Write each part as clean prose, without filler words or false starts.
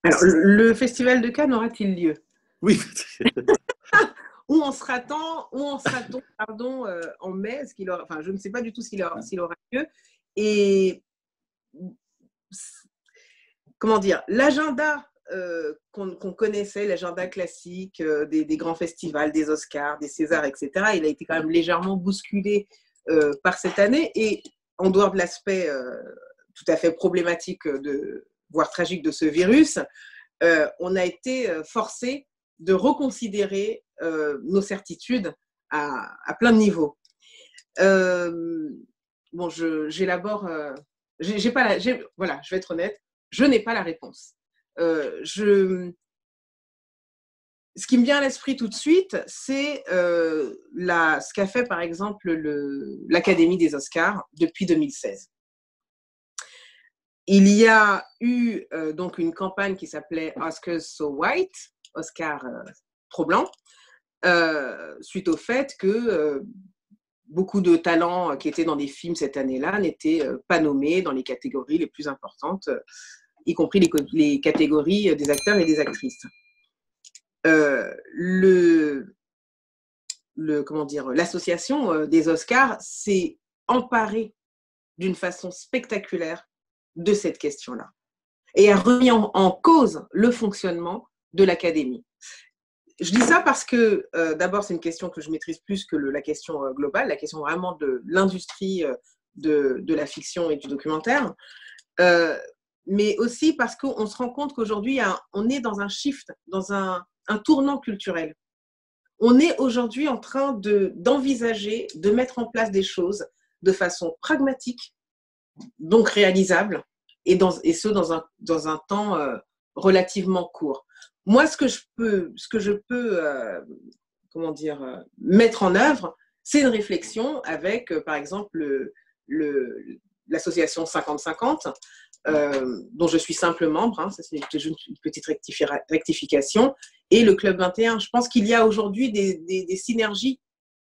Alors, le Festival de Cannes aura-t-il lieu? Oui, Où en sera-t-on, pardon, en mai? Enfin, je ne sais pas du tout s'il aura lieu. Et comment dire, l'agenda qu'on connaissait, l'agenda classique des grands festivals, des Oscars, des Césars, etc., il a été quand même légèrement bousculé par cette année. Et en dehors de l'aspect tout à fait problématique, voire tragique de ce virus, on a été forcé de reconsidérer nos certitudes à plein de niveaux. Bon, j'élabore. Voilà, je vais être honnête, je n'ai pas la réponse. Ce qui me vient à l'esprit tout de suite, c'est ce qu'a fait par exemple l'Académie des Oscars depuis 2016. Il y a eu donc une campagne qui s'appelait Oscars So White, Oscar trop blanc, suite au fait que beaucoup de talents qui étaient dans des films cette année-là n'étaient pas nommés dans les catégories les plus importantes, y compris les catégories des acteurs et des actrices. L'association des Oscars s'est emparée d'une façon spectaculaire de cette question-là et a remis en cause le fonctionnement de l'Académie. Je dis ça parce que, d'abord, c'est une question que je maîtrise plus que la question globale, la question vraiment de l'industrie de la fiction et du documentaire, mais aussi parce qu'on se rend compte qu'aujourd'hui, on est dans un shift, dans un tournant culturel. On est aujourd'hui en train d'envisager, de mettre en place des choses de façon pragmatique, donc réalisable, et ce, dans un temps relativement court. Moi, ce que je peux mettre en œuvre, c'est une réflexion avec, par exemple, l'association 50-50, dont je suis simple membre, hein, ça c'est une petite rectification, et le Club 21. Je pense qu'il y a aujourd'hui des synergies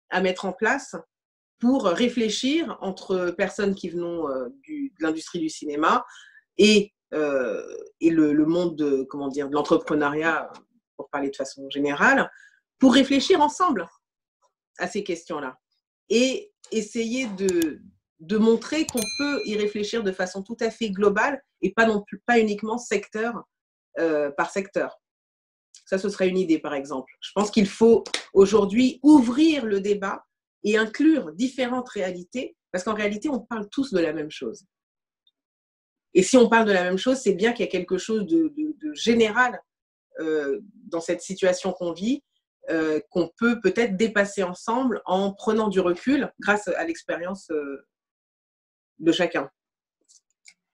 à mettre en place pour réfléchir entre personnes qui viennent de l'industrie du cinéma et le monde de l'entrepreneuriat, pour parler de façon générale, pour réfléchir ensemble à ces questions-là et essayer de montrer qu'on peut y réfléchir de façon tout à fait globale et pas uniquement secteur par secteur. Ça, ce serait une idée, par exemple. Je pense qu'il faut aujourd'hui ouvrir le débat et inclure différentes réalités, parce qu'en réalité, on parle tous de la même chose. Et si on parle de la même chose, c'est bien qu'il y a quelque chose de général dans cette situation qu'on vit, qu'on peut peut-être dépasser ensemble en prenant du recul grâce à l'expérience de chacun.